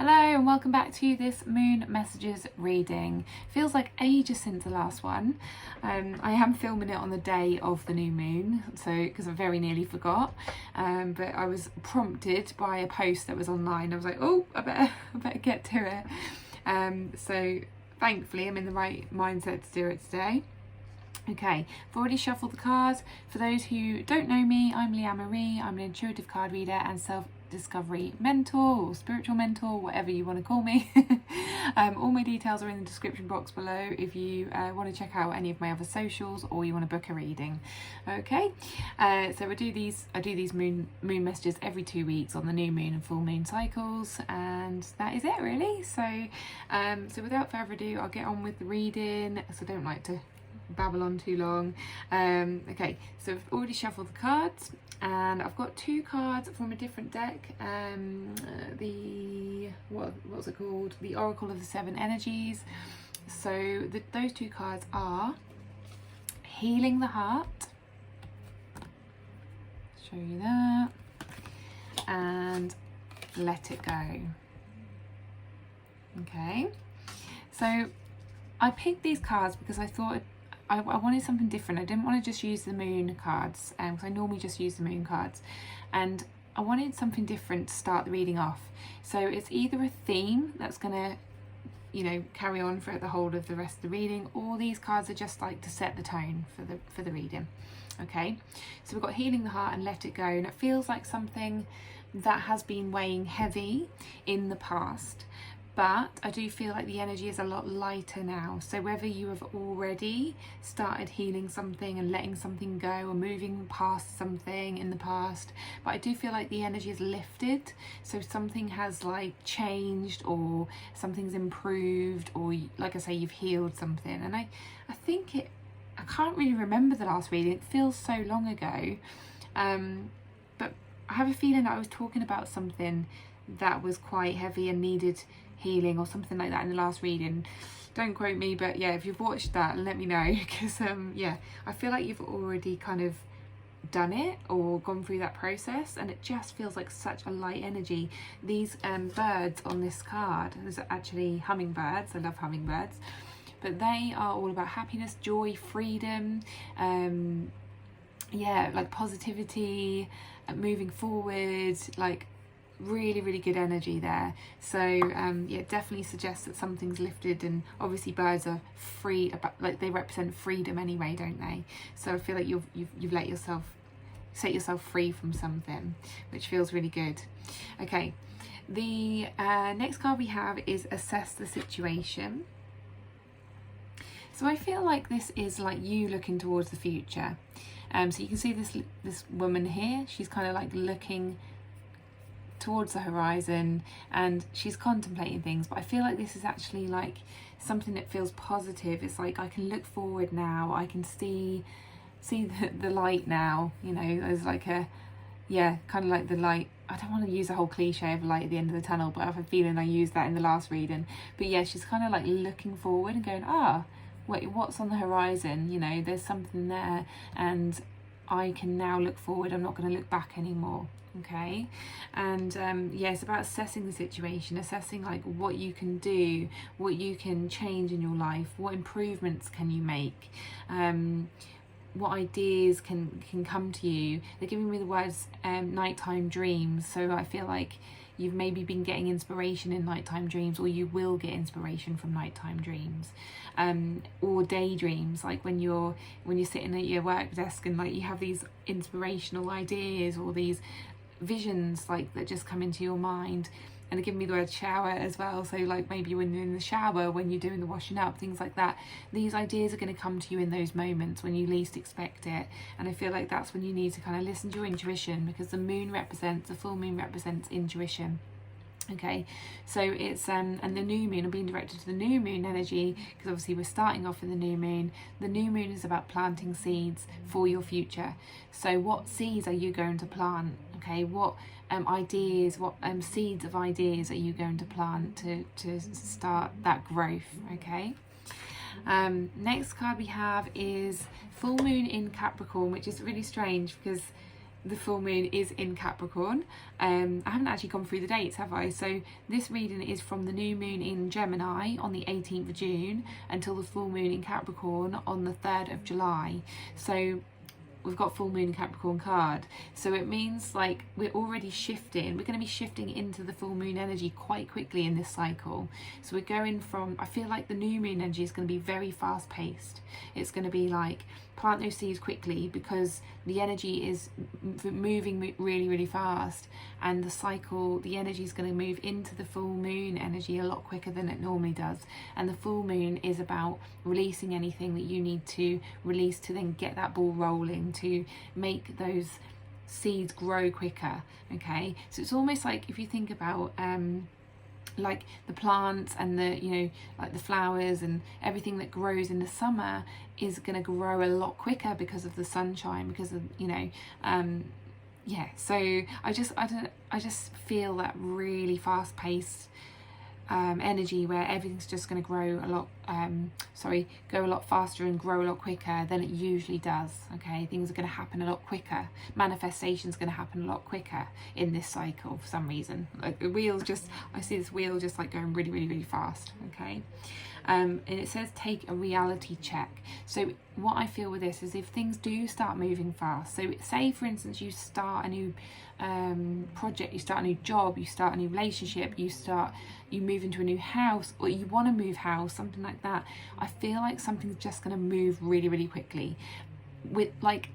Hello and welcome back to this moon messages reading. Feels like ages since the last one. I am filming it on the day of the new moon, so because I very nearly forgot, but I was prompted by a post that was online. I was like, oh, I better get to it. So thankfully I'm in the right mindset to do it today. Okay, I've already shuffled the cards. For those who don't know me, I'm Leanne Marie. I'm an intuitive card reader and self-discovery mentor or spiritual mentor, whatever you want to call me. All my details are in the description box below if you want to check out any of my other socials or you want to book a reading. Okay, so I do these moon messages every 2 weeks on the new moon and full moon cycles, and that is it really. So without further ado, I'll get on with the reading, so I don't like to babble on too long. Okay, so I've already shuffled the cards and I've got 2 cards from a different deck. What's it called? The Oracle of the 7 Energies. So those 2 cards are Healing the Heart, show you that, and Let It Go. Okay, so I picked these cards because I thought I wanted something different. I didn't want to just use the moon cards, because I normally just use the moon cards, and I wanted something different to start the reading off. So it's either a theme that's gonna, carry on for the whole of the rest of the reading, or these cards are just like to set the tone for the reading. Okay, so we've got Healing the Heart and Let It Go, and it feels like something that has been weighing heavy in the past. But I do feel like the energy is a lot lighter now. So whether you have already started healing something and letting something go or moving past something in the past, but I do feel like the energy is lifted. So something has like changed or something's improved, or like I say, you've healed something. And I think I can't really remember the last reading. It feels so long ago. But I have a feeling that I was talking about something that was quite heavy and needed healing or something like that in the last reading. Don't quote me, but yeah, if you've watched that, let me know, because yeah, I feel like you've already kind of done it or gone through that process, and it just feels like such a light energy. These birds on this card, there's actually hummingbirds. I love hummingbirds, but they are all about happiness, joy, freedom, yeah, like positivity, moving forward, like really good energy there. So yeah, definitely suggests that something's lifted, and obviously birds are free, like they represent freedom anyway, don't they? So I feel like you've set yourself free from something, which feels really good. Okay, the next card we have is Assess the Situation. So I feel like this is like you looking towards the future. So you can see this woman here, she's kind of like looking towards the horizon and she's contemplating things, but I feel like this is actually like something that feels positive. It's like I can look forward now, I can see the light now, there's like a, yeah, kind of like the light. I don't want to use the whole cliche of light at the end of the tunnel, but I have a feeling I used that in the last reading. But yeah, she's kind of like looking forward and going, wait, what's on the horizon? There's something there and I can now look forward. I'm not going to look back anymore. Okay, and yeah, it's about assessing the situation, assessing like what you can do, what you can change in your life, what improvements can you make, what ideas can come to you. They're giving me the words nighttime dreams, so I feel like you've maybe been getting inspiration in nighttime dreams, or you will get inspiration from nighttime dreams, or daydreams, like when you're sitting at your work desk and like you have these inspirational ideas or these visions like that just come into your mind. And they give me the word shower as well, so like maybe when you're in the shower, when you're doing the washing up, things like that, these ideas are going to come to you in those moments when you least expect it. And I feel like that's when you need to kind of listen to your intuition, because the full moon represents intuition. Okay, so it's and the new moon, I'm being directed to the new moon energy because obviously we're starting off with the new moon. The new moon is about planting seeds for your future. So what seeds are you going to plant? Okay, what ideas, what seeds of ideas are you going to plant to start that growth? Okay, next card we have is full moon in Capricorn, which is really strange because the full moon is in Capricorn. I haven't actually gone through the dates, have I? So this reading is from the new moon in Gemini on the 18th of June until the full moon in Capricorn on the 3rd of July. So we've got full moon Capricorn card, so it means like we're already shifting. We're going to be shifting into the full moon energy quite quickly in this cycle. So we're going from, I feel like the new moon energy is going to be very fast paced. It's going to be like plant those seeds quickly, because the energy is moving really, really fast, and the cycle, the energy is going to move into the full moon energy a lot quicker than it normally does. And the full moon is about releasing anything that you need to release to then get that ball rolling, to make those seeds grow quicker. Okay, so it's almost like, if you think about like the plants and the, you know, like the flowers and everything that grows in the summer is going to grow a lot quicker because of the sunshine, because of, you know, yeah. So I just feel that really fast paced energy where everything's just going to grow a lot, go a lot faster and grow a lot quicker than it usually does. Okay, things are going to happen a lot quicker. Manifestation's going to happen a lot quicker in this cycle for some reason. Like the wheels just, I see this wheel just like going really, really, really fast. Okay. And it says take a reality check. So what I feel with this is, if things do start moving fast, so say for instance you start a new project, you start a new job, you start a new relationship, you move into a new house, or you want to move house, something like that, I feel like something's just going to move really, really quickly. With like,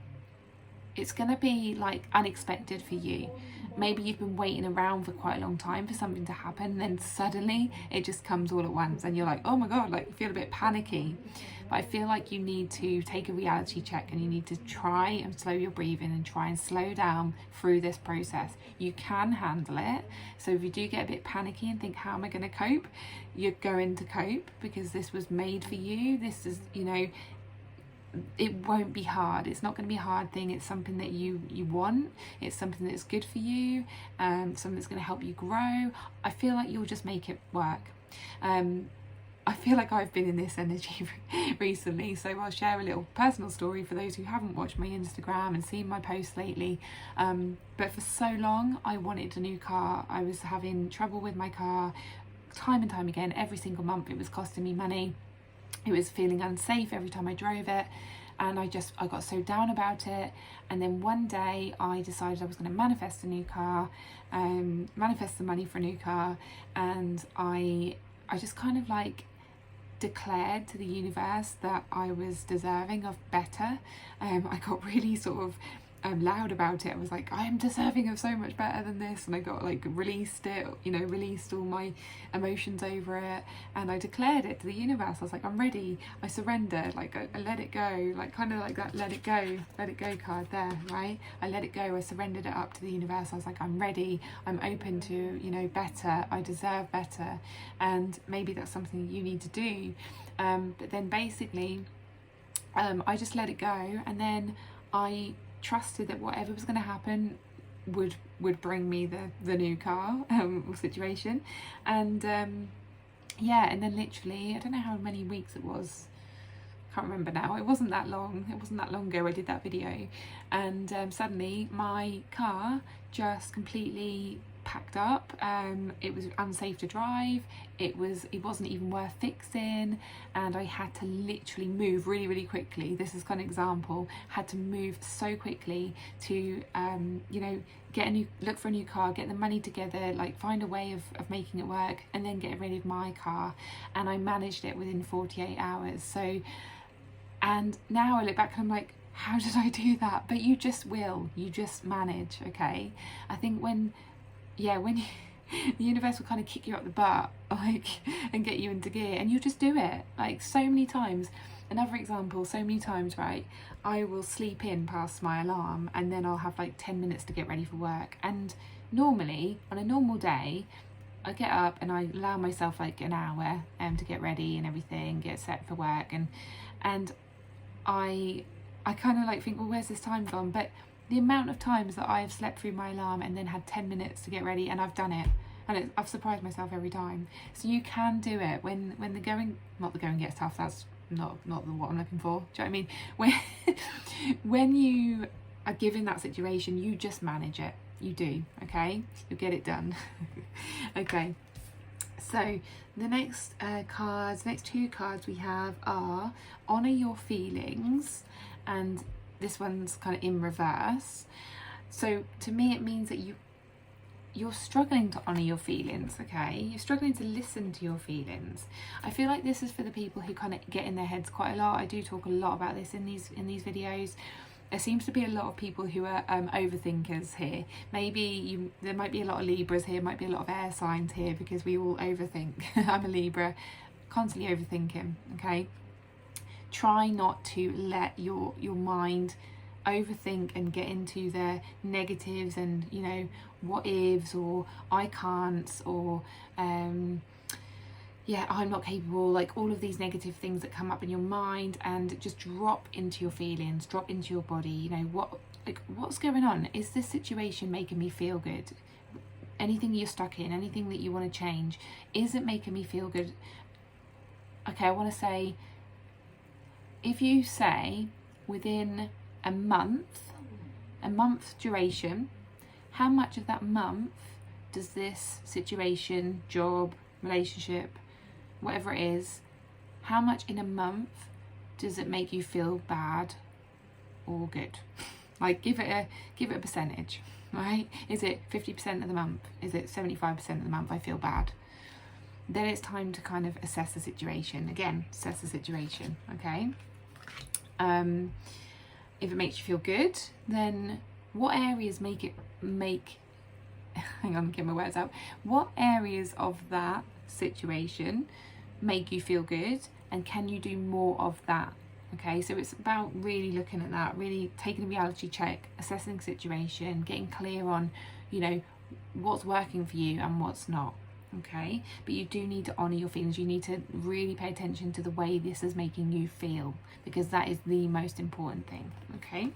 it's going to be like unexpected for you. Maybe you've been waiting around for quite a long time for something to happen, and then suddenly it just comes all at once and you're like, oh my god, like you feel a bit panicky. But I feel like you need to take a reality check, and you need to try and slow your breathing and try and slow down through this process. You can handle it. So if you do get a bit panicky and think, how am I going to cope, you're going to cope, because this was made for you. This is, you know, it won't be hard. It's not going to be a hard thing. It's something that you want. It's something that's good for you, something that's going to help you grow. I feel like you'll just make it work. I feel like I've been in this energy recently, so I'll share a little personal story for those who haven't watched my Instagram and seen my posts lately. But for so long I wanted a new car. I was having trouble with my car time and time again. Every single month it was costing me money. It was feeling unsafe every time I drove it, and I got so down about it. And then one day I decided I was going to manifest a new car, manifest the money for a new car, and I just kind of like declared to the universe that I was deserving of better. I got really sort of loud about it. I was like, I am deserving of so much better than this, and I got like released all my emotions over it, and I declared it to the universe. I was like, I'm ready, I surrender, like I let it go, like kind of like that let it go card there, right? I let it go, I surrendered it up to the universe. I was like, I'm ready, I'm open to, you know, better, I deserve better. And maybe that's something you need to do. But then basically I just let it go, and then I trusted that whatever was going to happen would bring me the new car situation. And yeah, and then literally, I don't know how many weeks it was, can't remember now, it wasn't that long ago I did that video, and suddenly my car just completely packed up. It was unsafe to drive, it wasn't even worth fixing, and I had to literally move really, really quickly. This is kind of example, had to move so quickly to you know, look for a new car, get the money together, like find a way of making it work, and then get rid of my car. And I managed it within 48 hours. So, and now I look back and I'm like, how did I do that? But you just manage. Okay, I think when the universe will kind of kick you up the butt, like, and get you into gear, and you'll just do it. Like, so many times, another example, so many times, right, I will sleep in past my alarm, and then I'll have like 10 minutes to get ready for work. And normally, on a normal day, I get up and I allow myself like an hour to get ready and everything, get set for work, and I kind of like think, well, where's this time gone? But the amount of times that I've slept through my alarm and then had 10 minutes to get ready, and I've done it, and I've surprised myself every time. So you can do it when the going gets tough. That's not what I'm looking for. Do you know what I mean? When you are given that situation, you just manage it. You do, okay? You'll get it done. Okay, so the next next two cards we have are Honor Your Feelings, and this one's kind of in reverse. So to me it means that you're struggling to honour your feelings, okay? You're struggling to listen to your feelings. I feel like this is for the people who kind of get in their heads quite a lot. I do talk a lot about this in these videos. There seems to be a lot of people who are overthinkers here. Maybe there might be a lot of Libras here, might be a lot of air signs here, because we all overthink. I'm a Libra, constantly overthinking, okay? Try not to let your mind overthink and get into their negatives and, you know, what ifs or I can't or yeah, I'm not capable, like all of these negative things that come up in your mind, and just drop into your feelings, drop into your body. You know, what's going on? Is this situation making me feel good? Anything you're stuck in, anything that you want to change, is it making me feel good? Okay, I want to say, if you say within a month duration, how much of that month does this situation, job, relationship, whatever it is, how much in a month does it make you feel bad or good? Like, give it a percentage, right? Is it 50% of the month? Is it 75% of the month I feel bad? Then it's time to kind of assess the situation. Again, assess the situation, okay? If it makes you feel good, then what areas make hang on, get my words out. What areas of that situation make you feel good, and can you do more of that? Okay, so it's about really looking at that, really taking a reality check, assessing the situation, getting clear on, you know, what's working for you and what's not. Okay, but you do need to honour your feelings. You need to really pay attention to the way this is making you feel, because that is the most important thing. Okay,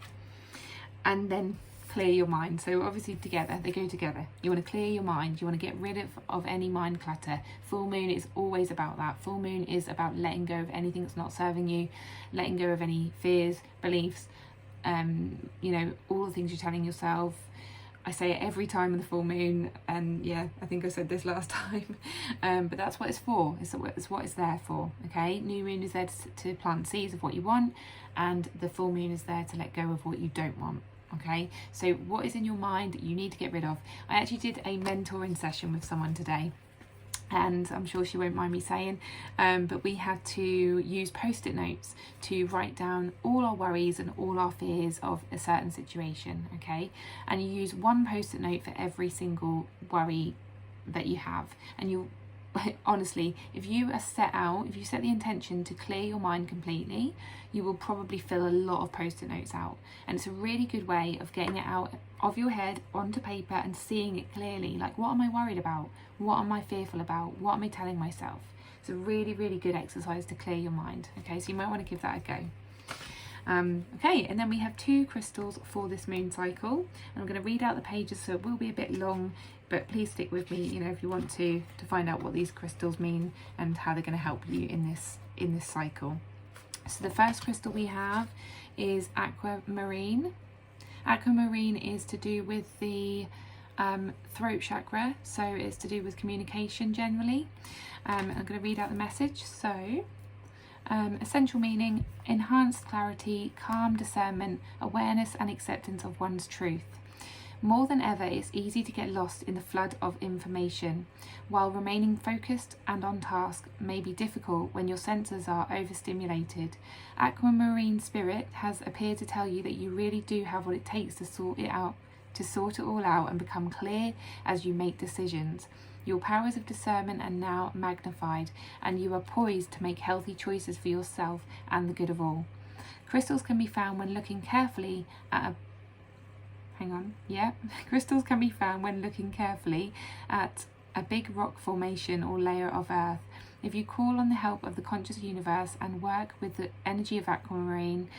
and then clear your mind. So obviously together, they go together. You want to clear your mind. You want to get rid of any mind clutter. Full moon is always about that. Full moon is about letting go of anything that's not serving you, letting go of any fears, beliefs, you know, all the things you're telling yourself. I say it every time in the full moon, and yeah, I think I said this last time, but that's what it's for. It's what it's there for. Okay, new moon is there to plant seeds of what you want, and the full moon is there to let go of what you don't want. Okay, so what is in your mind that you need to get rid of? I actually did a mentoring session with someone today, and I'm sure she won't mind me saying, but we had to use post-it notes to write down all our worries and all our fears of a certain situation, okay? And you use one post-it note for every single worry that you have. And you honestly, if you set the intention to clear your mind completely, you will probably fill a lot of post-it notes out. And it's a really good way of getting it out of your head onto paper and seeing it clearly. Like, what am I worried about? What am I fearful about? What am I telling myself? It's a really, really good exercise to clear your mind. Okay, so you might want to give that a go. Okay, and then we have 2 crystals for this moon cycle. And I'm going to read out the pages, so it will be a bit long, but please stick with me, you know, if you want to find out what these crystals mean and how they're going to help you in this cycle. So the first crystal we have is aquamarine. Aquamarine is to do with the throat chakra, so it's to do with communication generally. I'm going to read out the message. So essential meaning: enhanced clarity, calm discernment, awareness and acceptance of one's truth. More than ever, it's easy to get lost in the flood of information, while remaining focused and on task may be difficult when your senses are overstimulated. Aquamarine spirit has appeared to tell you that you really do have what it takes to sort it all out and become clear as you make decisions. Your powers of discernment are now magnified, and you are poised to make healthy choices for yourself and the good of all. Crystals can be found when looking carefully at crystals can be found when looking carefully at a big rock formation or layer of earth. If you call on the help of the conscious universe and work with the energy of aquamarine,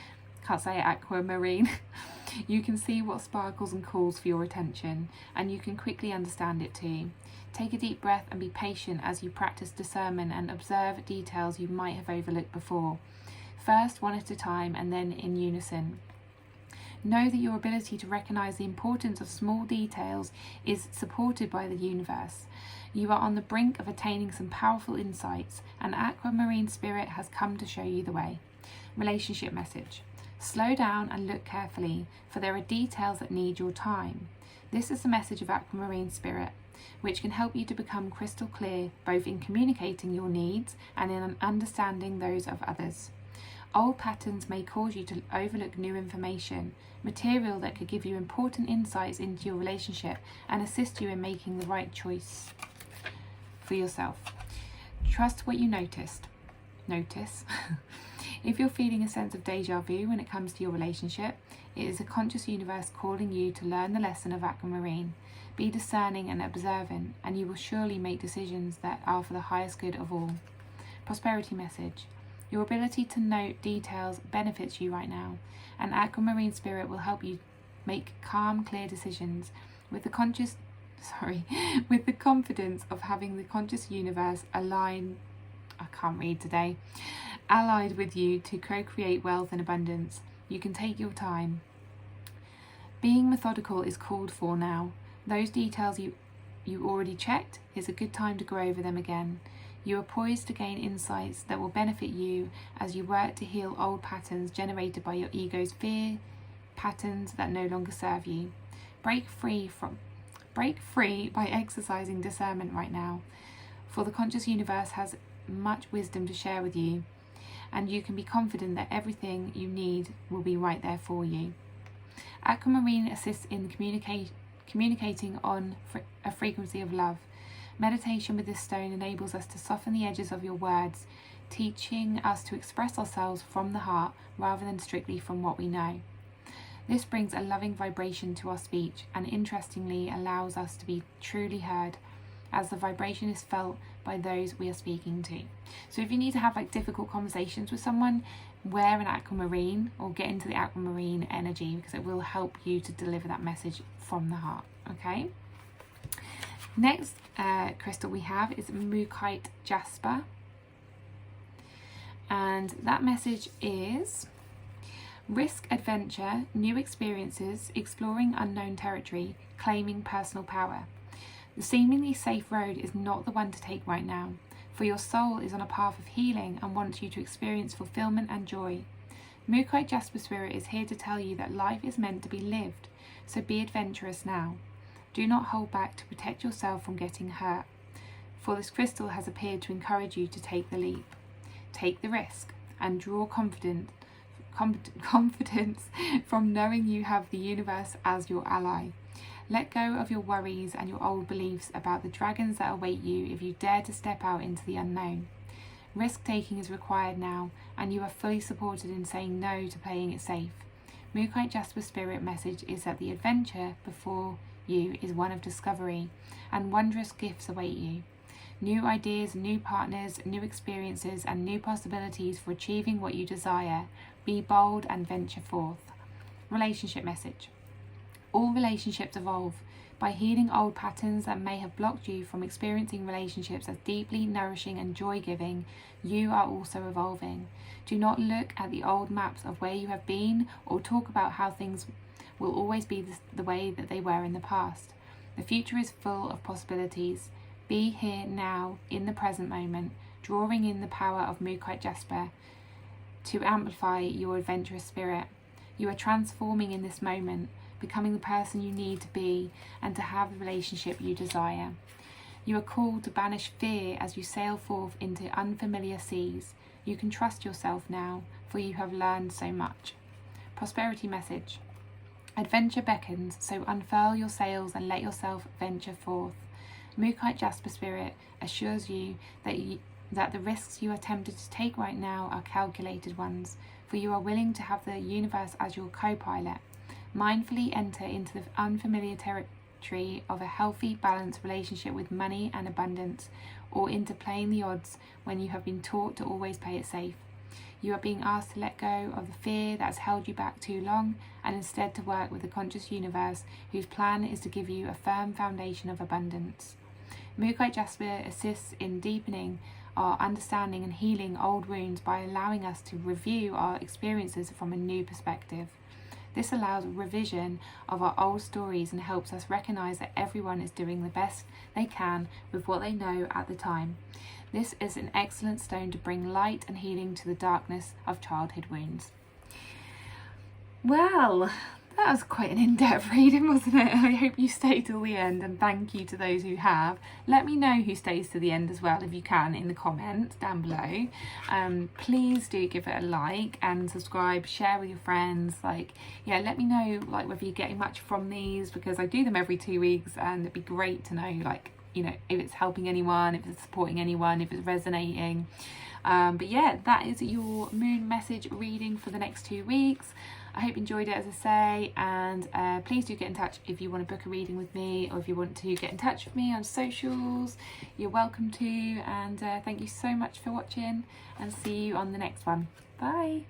you can see what sparkles and calls for your attention, and you can quickly understand it too. Take a deep breath and be patient as you practice discernment and observe details you might have overlooked before. First one at a time and then in unison. Know that your ability to recognize the importance of small details is supported by the universe. You are on the brink of attaining some powerful insights, and Aquamarine Spirit has come to show you the way. Relationship message. Slow down and look carefully, for there are details that need your time. This is the message of Aquamarine Spirit, which can help you to become crystal clear both in communicating your needs and in understanding those of others. Old patterns may cause you to overlook new information, material that could give you important insights into your relationship and assist you in making the right choice for yourself. Trust what you notice. If you're feeling a sense of deja vu when it comes to your relationship, it is a conscious universe calling you to learn the lesson of Aquamarine. Be discerning and observant, and you will surely make decisions that are for the highest good of all. Prosperity message. Your ability to note details benefits you right now, and Aquamarine Spirit will help you make calm, clear decisions with the confidence of having the conscious universe allied with you to co-create wealth and abundance. You can take your time. Being methodical is called for now. Those details you already checked, is a good time to go over them again. You are poised to gain insights that will benefit you as you work to heal old patterns generated by your ego's fear, patterns that no longer serve you. Break free by exercising discernment right now, for the conscious universe has much wisdom to share with you, and you can be confident that everything you need will be right there for you. Aquamarine assists in communicating on a frequency of love. Meditation with this stone enables us to soften the edges of your words, teaching us to express ourselves from the heart rather than strictly from what we know. This brings a loving vibration to our speech and interestingly allows us to be truly heard, as the vibration is felt by those we are speaking to. So if you need to have difficult conversations with someone, wear an aquamarine or get into the aquamarine energy, because it will help you to deliver that message from the heart. Okay. Next crystal we have is Mookaite Jasper, and that message is risk, adventure, new experiences, exploring unknown territory, claiming personal power. The seemingly safe road is not the one to take right now, for your soul is on a path of healing and wants you to experience fulfillment and joy. Mookaite Jasper Spirit is here to tell you that life is meant to be lived, so be adventurous now. Do not hold back to protect yourself from getting hurt, for this crystal has appeared to encourage you to take the leap. Take the risk and draw confidence from knowing you have the universe as your ally. Let go of your worries and your old beliefs about the dragons that await you if you dare to step out into the unknown. Risk-taking is required now, and you are fully supported in saying no to playing it safe. Mookaite Jasper Spirit message is that the adventure before you is one of discovery, and wondrous gifts await you. New ideas, new partners, new experiences, and new possibilities for achieving what you desire. Be bold and venture forth. Relationship message. All relationships evolve. By healing old patterns that may have blocked you from experiencing relationships as deeply nourishing and joy-giving, you are also evolving. Do not look at the old maps of where you have been or talk about how things will always be the way that they were in the past. The future is full of possibilities. Be here now, in the present moment, drawing in the power of Mookaite Jasper to amplify your adventurous spirit. You are transforming in this moment, becoming the person you need to be and to have the relationship you desire. You are called to banish fear as you sail forth into unfamiliar seas. You can trust yourself now, for you have learned so much. Prosperity message. Adventure beckons, so unfurl your sails and let yourself venture forth. Mookaite Jasper Spirit assures you that the risks you are tempted to take right now are calculated ones, for you are willing to have the universe as your co-pilot. Mindfully enter into the unfamiliar territory of a healthy, balanced relationship with money and abundance, or into playing the odds when you have been taught to always play it safe. You are being asked to let go of the fear that has held you back too long, and instead to work with the conscious universe, whose plan is to give you a firm foundation of abundance. Mookaite Jasper assists in deepening our understanding and healing old wounds by allowing us to review our experiences from a new perspective. This allows revision of our old stories and helps us recognise that everyone is doing the best they can with what they know at the time. This is an excellent stone to bring light and healing to the darkness of childhood wounds. Well, that was quite an in-depth reading, wasn't it? I hope you stayed till the end, and thank you to those who have. Let me know who stays to the end as well, if you can, in the comments down below. Please do give it a like and subscribe, share with your friends. Let me know whether you're getting much from these, because I do them every 2 weeks, and it'd be great to know if it's helping anyone, if it's supporting anyone, if it's resonating. But yeah, that is your moon message reading for the next 2 weeks. I hope you enjoyed it, as I say, and please do get in touch if you want to book a reading with me, or if you want to get in touch with me on socials, you're welcome to. And thank you so much for watching, and see you on the next one. Bye.